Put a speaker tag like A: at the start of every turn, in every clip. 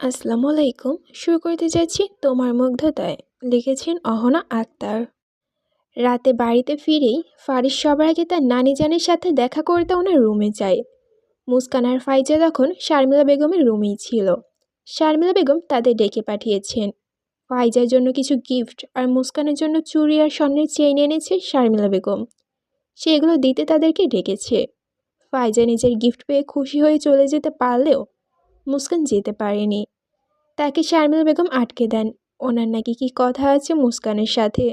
A: আসসালামু আলাইকুম। শুরু করতে যাচ্ছি তোমার মুগ্ধতায়। লিখেছেন অহনা আক্তার। রাতে বাড়িতে ফিরেই ফারিস সবার আগে তার নানি জানের সাথে দেখা করতে ওনার রুমে যায়। মুস্কান আর ফাইজা তখন শারমিলা বেগমের রুমেই ছিল। শারমিলা বেগম তাদের ডেকে পাঠিয়েছেন। ফাইজার জন্য কিছু গিফট আর মুস্কানের জন্য চুড়ি আর স্বর্ণের চেইন এনেছে শারমিলা বেগম। সে এগুলো দিতে তাদেরকে ডেকেছে। ফাইজা নিজের গিফট পেয়ে খুশি হয়ে চলে যেতে পারলেও মুস্কান যেতে পারেনি। তাকে শারমিলা বেগম আটকে দেন। ওনার নাকি কি কথা আছে মুস্কানের সাথে।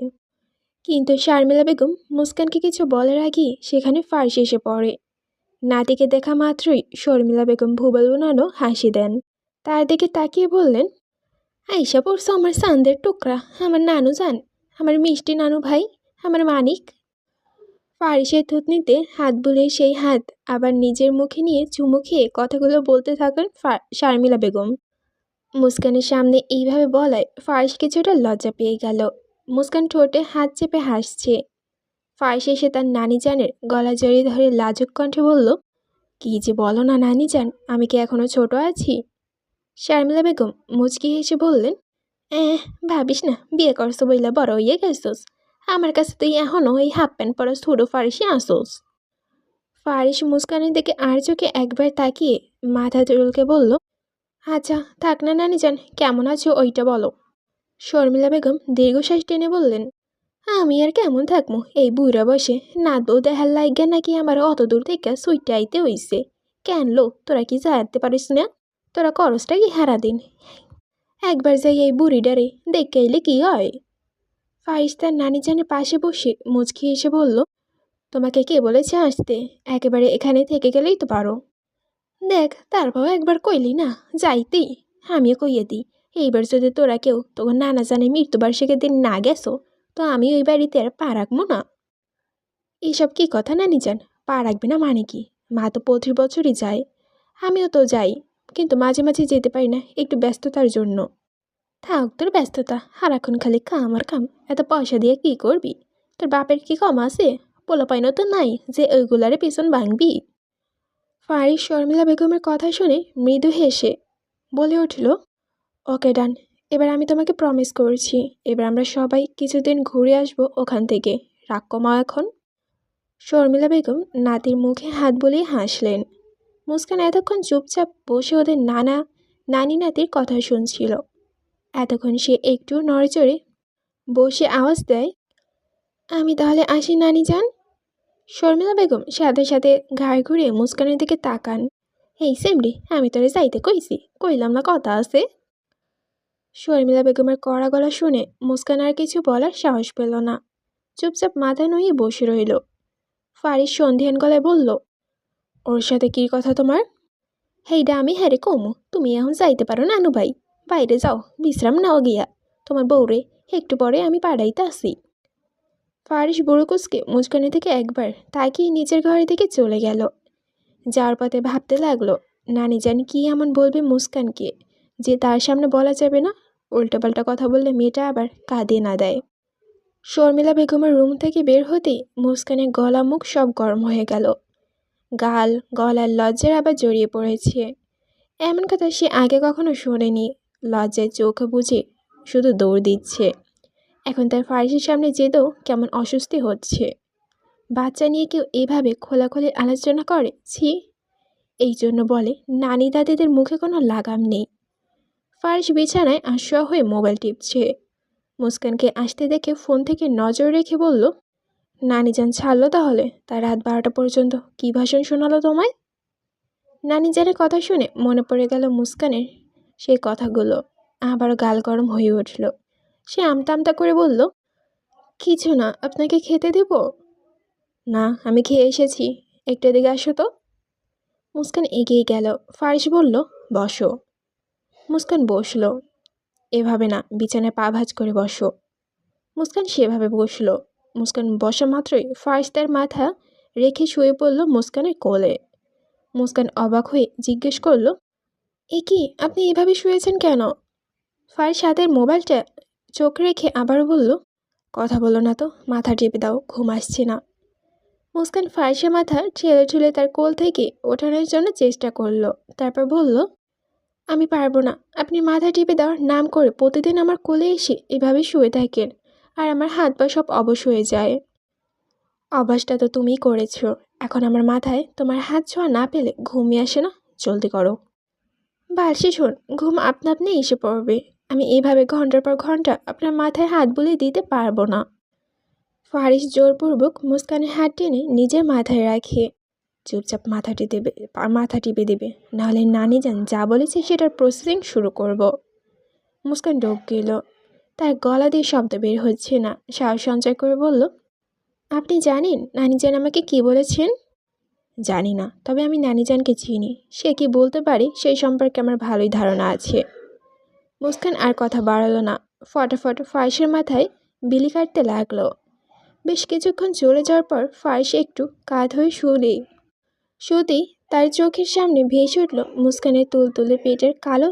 A: কিন্তু শারমিলা বেগম মুস্কানকে কিছু বলার আগেই সেখানে ফার্স এসে পড়ে। নাতিকে দেখা মাত্রই শর্মিলা বেগম ভুবল উনানো হাসি দেন। তার দিকে তাকিয়ে বললেন, আইসা পড়ছো আমার চাঁদের টুকরা, আমার নানু যান, আমার মিষ্টি নানু ভাই, আমার মানিক। ফারিসের থুতনিতে হাত বুলিয়ে সেই হাত আবার নিজের মুখে নিয়ে চুমু খেয়ে কথাগুলো বলতে থাকেন শারমিলা বেগম। মুস্কানের সামনে এইভাবে বলায় ফার্স কিছুটা লজ্জা পেয়ে গেল। মুস্কান ঠোঁটে হাত চেপে হাসছে। ফার্স এসে তার নানি জানের গলা জড়িয়ে ধরে লাজুক কণ্ঠে বলল, কি যে বলো না নানি জান, আমি কি এখনো ছোট আছি? শারমিলা বেগম মুচকি হেসে বললেন, ভাবিস না, বিয়ে করছো বইলা বড় হইয়া গেছোস। আমার কাছে তুই এখনো ওই হাফ প্যান্ট পরা ছোট ফারিসি আসোস। ফারিস মুস্কানের দিকে আর চোখে একবার তাকিয়ে মাথা চুলকে বলল, আচ্ছা থাক না নানি যান, কেমন আছো ওইটা বলো। শর্মিলা বেগম দীর্ঘশ্বাস টেনে বললেন, আমি আর কেমন থাকবো, এই বুড়া বসে নাত বউ দেখার লাইগা নাকি আমার অত দূর থেকে সুইটা আইতে হইছে। কেন লো, তোরা কি জানতে পারিস না? তোরা করসটা কি হারা দিন, একবার যাই এই বুড়িডারে দেখে এলে কি হয়? ফারিস তার নানি জানের পাশে বসে মুচকি এসে বলল, তোমাকে কে বলেছে আসতে? একেবারে এখানে থেকে গেলেই তো পারো। দেখ তারপর একবার কইলি না যাইতেই, আমিও কইয়ে দিই, এইবার যদি তোরা কেউ তখন নানা জানে মৃত্যুবার্ষিকীর দিন না গেছো, তো আমি ওই বাড়িতে আর পা রাখবো না। এইসব কি কথা নানি যান, পা রাখবে না মানে কি? মা তো প্রতি বছরই যায়, আমিও তো যাই, কিন্তু মাঝে মাঝে যেতে পারি না একটু ব্যস্ততার জন্য। থাক তোর ব্যস্ততা, সারাক্ষণ খালি কাম আর কাম, এত পয়সা দিয়ে কি করবি? তোর বাপের কি কম আছে? পোলাপাইনও তো নাই যে ওইগুলারে পিছন ভাঙবি। ফারিস শর্মিলা বেগমের কথা শুনে মৃদু হেসে বলে উঠল, ওকে ডান, এবার আমি তোমাকে প্রমিস করছি, এবার আমরা সবাই কিছুদিন ঘুরে আসবো ওখান থেকে। রাগ কমাও এখন। শর্মিলা বেগম নাতির মুখে হাত বুলিয়ে হাসলেন। মুস্কান এতক্ষণ চুপচাপ বসে ওদের নানি নাতির কথা শুনছিল। এতক্ষণ সে একটু নড়েচড়ে বসে আওয়াজ দেয়, আমি তাহলে আসি নানি যান। শর্মিলা বেগম সাথে সাথে ঘাড় ঘুরিয়ে মুস্কানের দিকে তাকান। এই সেমরি, আমি তোরে যাইতে কইছি, কইলাম না কথা আছে? শর্মিলা বেগমের কড়া গলা শুনে মুস্কান আর কিছু বলার সাহস পেল না। চুপচাপ মাথা নুয়ে বসে রইল। ফারিস সন্ধিহান গলায় বলল, ওর সাথে কী কথা তোমার? হেইডা আমি হ্যারে কমু, তুমি এখন যাইতে পারো নানু ভাই, বাইরে যাও, বিশ্রাম নাও গিয়া, তোমার বউরে একটু পরে আমি পাড়াইতে আসি। ফারিস বুড়োকুসকে মুস্কানের থেকে একবার তাকিয়ে নিচের ঘরের দিকে চলে গেল। যাওয়ার পথে ভাবতে লাগলো, নানি জানি কি এমন বলবে মুস্কানকে যে তার সামনে বলা যাবে না, উল্টোপাল্টা কথা বললে মেয়েটা আবার কাঁদিয়ে না দেয়। শর্মিলা বেগমের রুম থেকে বের হতেই মুস্কানের গলা মুখ সব গরম হয়ে গেল। গলার লজ্জার আবার জড়িয়ে পড়েছে। এমন কথা সে আগে কখনো শোনেনি। লজ্জায় চোখ বুজে শুধু দৌড় দিচ্ছে। এখন তার ফারিসের সামনে যেতেও কেমন অস্বস্তি হচ্ছে। বাচ্চা নিয়ে কেউ এভাবে খোলাখুলি আলোচনা করে, ছি। এই জন্য বলে নানি দাদিদের মুখে কোনো লাগাম নেই। ফারিস বিছানায় আশোয়া হয়ে মোবাইল টিপছে। মুস্কানকে আসতে দেখে ফোন থেকে নজর রেখে বলল, নানি যান ছাড়লো তাহলে, তার রাত 12টা পর্যন্ত কী ভাষণ শোনালো তোমায়? নানি জানের কথা শুনে মনে পড়ে গেল মুস্কানের সেই কথাগুলো। আবারও গাল গরম হয়ে উঠল। সে আমতা আমতা করে বলল, কিছু না, আপনাকে খেতে দেব? না, আমি খেয়ে এসেছি, একটু এদিকে আসো তো। মুস্কান এগিয়ে গেল। ফারিস বলল, বসো। মুস্কান বসল। এভাবে না, বিছানায় পা ভাঁজ করে বসো। মুস্কান সেভাবে বসল। মুস্কান বসা মাত্রই ফারিস তার মাথা রেখে শুয়ে পড়ল মুস্কানের কোলে। মুস্কান অবাক হয়ে জিজ্ঞেস করল, এ কি, আপনি এভাবে শুয়েছেন কেন? ফারিস হাতের মোবাইলটা চোখ রেখে আবারও বলল, কথা বলো না তো, মাথা টেপে দাও, ঘুম আসছে না। মুস্কান ফারিসের মাথা ঠেলে ঠুলে তার কোল থেকে ওঠানোর জন্য চেষ্টা করলো। তারপর বলল, আমি পারবো না। আপনি মাথা টিপে দেওয়ার নাম করে প্রতিদিন আমার কোলে এসে এভাবে শুয়ে থাকেন, আর আমার হাত পা সব অবশ হয়ে যায়। অভ্যাসটা তো তুমিই করেছো। এখন আমার মাথায় তোমার হাত ছোঁয়া না পেলে ঘুমিয়ে আসে না। জলদি করো। বালসে শোন, ঘুম আপনা আপনি এসে পড়বে। আমি এইভাবে ঘন্টার পর ঘন্টা আপনার মাথায় হাত বুলিয়ে দিতে পারবো না। ফারিস জোরপূর্বক মুস্কানের হাত টেনে নিজের মাথায় রাখে। চুপচাপ মাথা টিপে দেবে, নাহলে নানি যান যা বলেছে সেটার প্রসেসিং শুরু করব। মুস্কান ঢোক গেল। তার গলা দিয়ে শব্দ বের হচ্ছে না। সাহস সঞ্চয় করে বলল, আপনি জানেন নানি যান আমাকে কি বলেছেন? জানি না, তবে আমি নানিজানকে চিনি। সে কি বলতে পারে সেই সম্পর্কে আমার ভালোই ধারণা আছে। মুস্কান আর কথা বাড়ালো না। ফটাফট ফারিসের মাথায় বিলি কাটতে লাগলো। বেশ কিছুক্ষণ চলে যাওয়ার পর ফারিস একটু কাত হয়ে শুতেই তার চোখের সামনে ভেসে উঠল মুস্কানের তুলতুলে পেটের কালো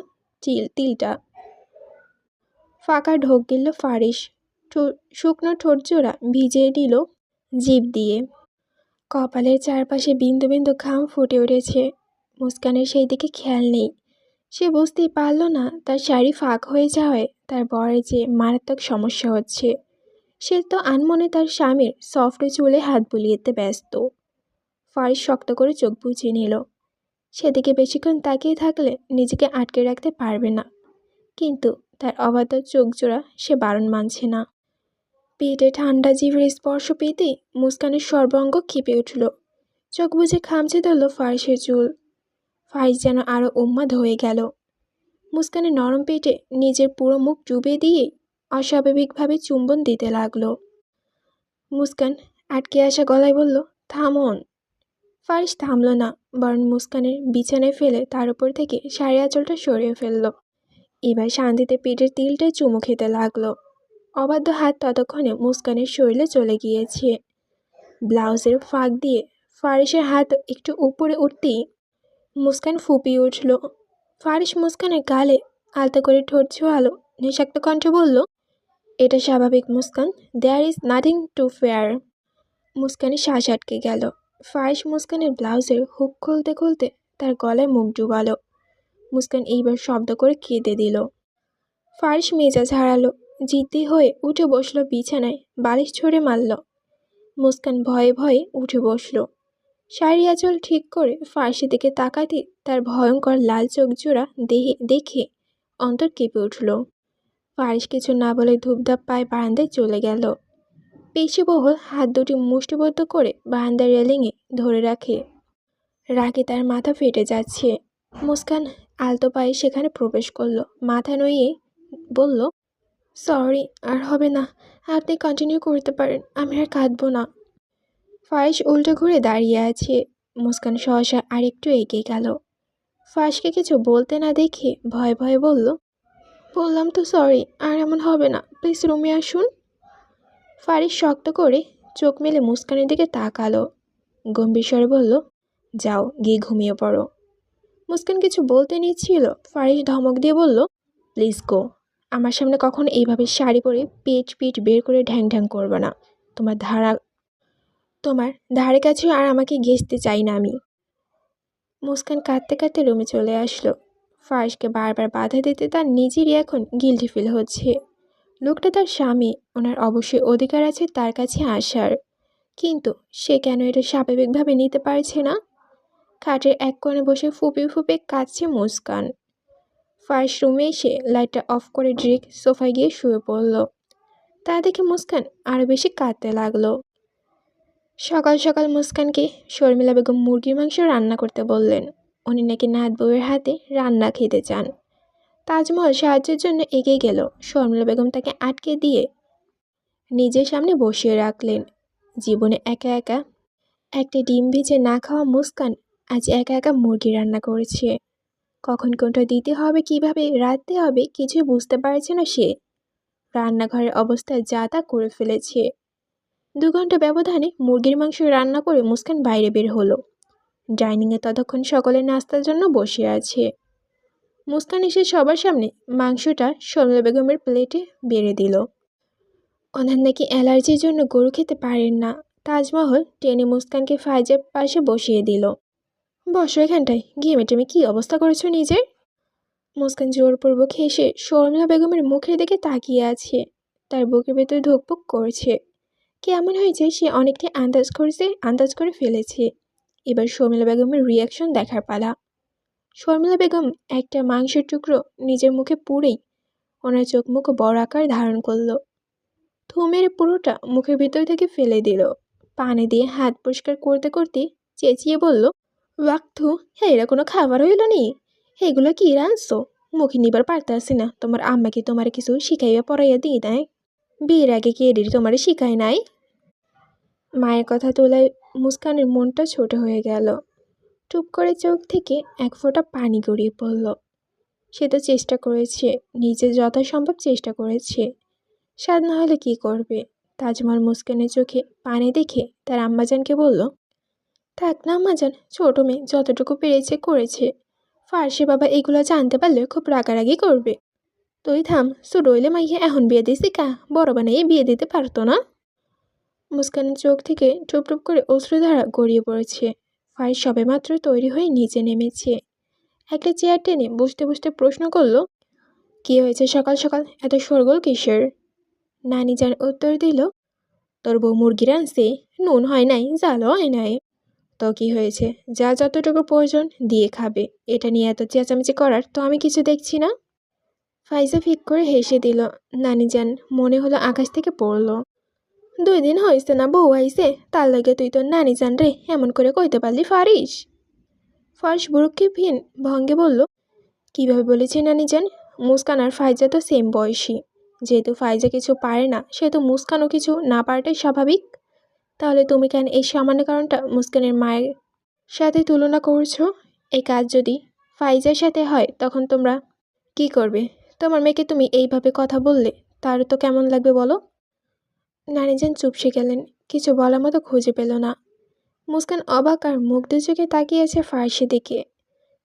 A: তিলটা। ফাঁকা ঢোক গেল ফারিস। শুকনো ঠোঁট জোড়া ভিজিয়ে নিল জিভ দিয়ে। কপালের চারপাশে বিন্দু বিন্দু ঘাম ফুটে উঠেছে। মুস্কানের সেই দিকে খেয়াল নেই। সে বুঝতেই পারল না তার শাড়ি ফাঁক হয়ে যাওয়ায় তার বরের যে মারাত্মক সমস্যা হচ্ছে। সে তো আনমনে তার স্বামীর সফট চুলে হাত বুলিয়েতে ব্যস্ত। ফারিস শক্ত করে চোখ বুজিয়ে নিল। সেদিকে বেশিক্ষণ তাকিয়ে থাকলে নিজেকে আটকে রাখতে পারবে না, কিন্তু তার অবাধ্য চোখ জোড়া সে বারণ মানছে না। পেটে ঠান্ডা জিভের স্পর্শ পেতেই মুস্কানের সর্বাঙ্গ কেঁপে উঠল। চোখ বুজে খামচে ধরল ফারিসের চুল। ফারিস যেন আরও উন্মাদ হয়ে গেল। মুস্কানের নরম পেটে নিজের পুরো মুখ ডুবে দিয়ে অস্বাভাবিকভাবে চুম্বন দিতে লাগলো। মুস্কান আটকে আসা গলায় বলল, থামুন। ফারিস থামল না, বরং মুস্কানের বিছানায় ফেলে তার উপর থেকে শাড়ি আঁচলটা সরিয়ে ফেলল। এবার শান্তিতে পেটের তিলটায় চুমু খেতে লাগলো। অবাধ্য হাত ততক্ষণে মুস্কানের শরীরে চলে গিয়েছে। ব্লাউজের ফাঁক দিয়ে ফারিসের হাত একটু উপরে উঠতেই মুস্কান ফুপিয়ে উঠল। ফারিস মুস্কানের গালে আলতো করে ঠোঁট ছোঁয়ালো। নিঃশব্দ কণ্ঠে বলল, এটা স্বাভাবিক Muskan, there is nothing to fear. মুস্কানের শ্বাস আটকে গেল। ফারিস মুস্কানের ব্লাউজের হুক খুলতে খুলতে তার গলায় মুখ ডুবালো। মুস্কান এইবার শব্দ করে কেঁদে দিল। ফারিস মেজাজ হারালো। জিদ্দি হয়ে উঠে বসল বিছানায়, বালিশ ছড়ে মারল। মুস্কান ভয়ে ভয়ে উঠে বসল। শাড়ি আঁচল ঠিক করে ফারিসের দিকে তাকাতে তার ভয়ঙ্কর লাল চোখ জোড়া দেখে অন্তর কেঁপে উঠল। ফারিস কিছু না বলে ধূপধাপ পায়ে বারান্দায় চলে গেল। পেশিবহুল হাত দুটি মুষ্টিবদ্ধ করে বারান্দার রেলিংয়ে ধরে রাখে। রাগে তার মাথা ফেটে যাচ্ছে। মুস্কান আলতো পায়ে সেখানে প্রবেশ করল। মাথা নইয়ে বলল, সরি, আর হবে না। আপনি কন্টিনিউ করতে পারেন, আমি আর কাঁদবো না। ফারিস উল্টো ঘুরে দাঁড়িয়ে আছে। মুস্কান সহসা আরেকটু এগিয়ে গেল। ফারিসকে কিছু বলতে না দেখে ভয়ে ভয়ে বলল, বললাম তো সরি, আর এমন হবে না, প্লিজ রুমে আসুন। ফারিস শক্ত করে চোখ মেলে মুস্কানের দিকে তাকালো। গম্ভীর স্বরে বলল, যাও গিয়ে ঘুমিয়ে পড়ো। মুস্কান কিছু বলতে নিচ্ছিল। ফারিস ধমক দিয়ে বলল, প্লিজ গো। আমার সামনে কখনো এইভাবে শাড়ি পরে পেট পিঠ বের করে ঢ্যাং ঢ্যাং করবে না। তোমার ধারে কাছে আর আমাকে ঘেঁষতে চাই না আমি। মুস্কান কাঁদতে কাঁদতে রুমে চলে আসলো। ফারিসকে বারবার বাধা দিতে তার নিজেরই এখন গিল্টি ফিল হচ্ছে। লোকটা তার স্বামী, ওনার অবশ্যই অধিকার আছে তার কাছে আসার, কিন্তু সে কেন এটা স্বাভাবিকভাবে নিতে পারছে না? খাটের এক কোণে বসে ফুপিয়ে ফুপিয়ে কাঁদছে মুস্কান। ফারিস রুমে এসে লাইটটা অফ করে ডিরেক্ট সোফায় গিয়ে শুয়ে পড়ল। তা দেখে মুস্কান আরও বেশি কাঁদতে লাগলো। সকাল সকাল মুস্কানকে শর্মিলা বেগম মুরগির মাংস রান্না করতে বললেন। উনি নাকি নাত বউয়ের হাতে রান্না খেতে চান। তাজমহল সাহায্যের জন্য এগিয়ে গেল। শর্মিলা বেগম তাকে আটকে দিয়ে নিজের সামনে বসিয়ে রাখলেন। জীবনে একা একা একটা ডিম ভেজে না খাওয়া মুস্কান আজ একা একা মুরগি রান্না করেছে। কখন কোনটা দিতে হবে, কিভাবে রাঁধতে হবে কিছুই বুঝতে পারছে না সে। রান্নাঘরের অবস্থা যা তা করে ফেলেছে। 2 ঘন্টা ব্যবধানে মুরগির মাংস রান্না করে মুস্কান বাইরে বের হলো। ডাইনিংয়ে ততক্ষণ সকলে নাস্তার জন্য বসে আছে। মুস্কান এসে সবার সামনে মাংসটা শর্মিলা বেগমের প্লেটে বেড়ে দিল। ওনার নাকি অ্যালার্জির জন্য গরু খেতে পারেন না। তাজমহল টেনে মুস্কানকে ফাইজের পাশে বসিয়ে দিল। বসো এখানটায়, ঘেমে টেমে কী অবস্থা করেছো নিজের। মুস্কান জোরপূর্বক হেসে শর্মিলা বেগমের মুখের দিকে তাকিয়ে আছে। তার বুকের ভেতর ধুকপুক করছে। কেমন হয়েছে সে অনেকটাই আন্দাজ করে ফেলেছে। এবার শর্মিলা বেগমের রিয়াকশন দেখার পালা। শর্মিলা বেগম একটা মাংসের টুকরো নিজের মুখে পুরেই ওনার চোখ মুখ বড় আকার ধারণ করলো। থু মেরে পুরোটা মুখের ভিতর থেকে ফেলে দিল। পানি দিয়ে হাত পরিষ্কার করতে করতে চেঁচিয়ে বলল, ওয়াক্থু, হ্যাঁ এরা কোনো খাবার হইল নি? এগুলো কি রাঁধছো? মুখে নিবার পারতাছি না। তোমার আম্মা কি তোমার কিছু শিখাইয়া পড়াইয়া দিয়ে দেয়? বিয়ের আগে কি এডির তোমার শিখায় নাই? মায়ের কথা তোলায় মুস্কানের মনটা ছোট হয়ে গেল। টুপ করে চোখ থেকে এক ফোঁটা পানি গড়িয়ে পড়ল। সে তো চেষ্টা করেছে, নিজে যথাসম্ভব চেষ্টা করেছে। স্বাদ না হলে কী করবে? তাজমহল মুস্কানের চোখে পানি দেখে তার আম্মাজানকে বলল, থাক না আম্মাজান, ছোট মেয়ে যতটুকু পেরেছে করেছে। ফার্সি বাবা এগুলো জানতে পারলে খুব রাগারাগি করবে। তুই থাম, সুডইলে মাইয়া এখন বিয়ে দিছি কা? বড় বানাইয়ে বিয়ে দিতে পারতো না? মুস্কানের চোখ থেকে টুপ টুপ করে অশ্রুধারা গড়িয়ে পড়েছে। ফার্স সবেমাত্র তৈরি হয়ে নিচে নেমেছে। একটা চেয়ার টেনে বসতে বসতে প্রশ্ন করল, কী হয়েছে সকাল সকাল এত শোরগোল কিসের? নানি যান উত্তর দিল, তোর বউ মুরগি রাঁধছে, নুন হয় নাই, জালও হয় নাই। তো কি হয়েছে? যা যতটুকু প্রয়োজন দিয়ে খাবে। এটা নিয়ে এত চেঁচামেচি করার তো আমি কিছু দেখছি না। ফাইজা ফিক করে হেসে দিল। নানি যান মনে হলো আকাশ থেকে পড়ল। 2 দিন হয়েছে না বউ আইছে, তার লাগে তুই তোর নানি যান রে এমন করে কইতে পারলি ফারিস? ফার্স বুরুক্ষেপহীন ভঙ্গে বলল, কীভাবে বলেছি নানি যান? মুস্কান আর ফাইজা তো সেম বয়সী। যেহেতু ফাইজা কিছু পারে না, সেহেতু মুস্কানও কিছু না পারাটাই স্বাভাবিক। তাহলে তুমি কেন এই সামান্য কারণটা মুস্কানের মায়ের সাথে তুলনা করছো? এই কাজ যদি ফাইজার সাথে হয় তখন তোমরা কি করবে? তোমার মেয়েকে তুমি এইভাবে কথা বললে তার তো কেমন লাগবে বলো? নানিজান চুপসে গেলেন, কিছু বলার মতো খুঁজে পেল না। মুস্কান অবাক আর মুগ্ধ চোখে তাকিয়েছে ফার্সের দিকে,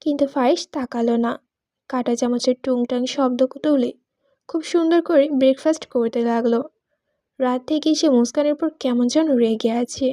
A: কিন্তু ফার্স তাকালো না। কাঁটা চামচের টুংটাং শব্দ তুলে খুব সুন্দর করে ব্রেকফাস্ট করতে লাগলো। রাত থেকেই সে মুস্কানের উপর কেমন যেন রেগে আছে।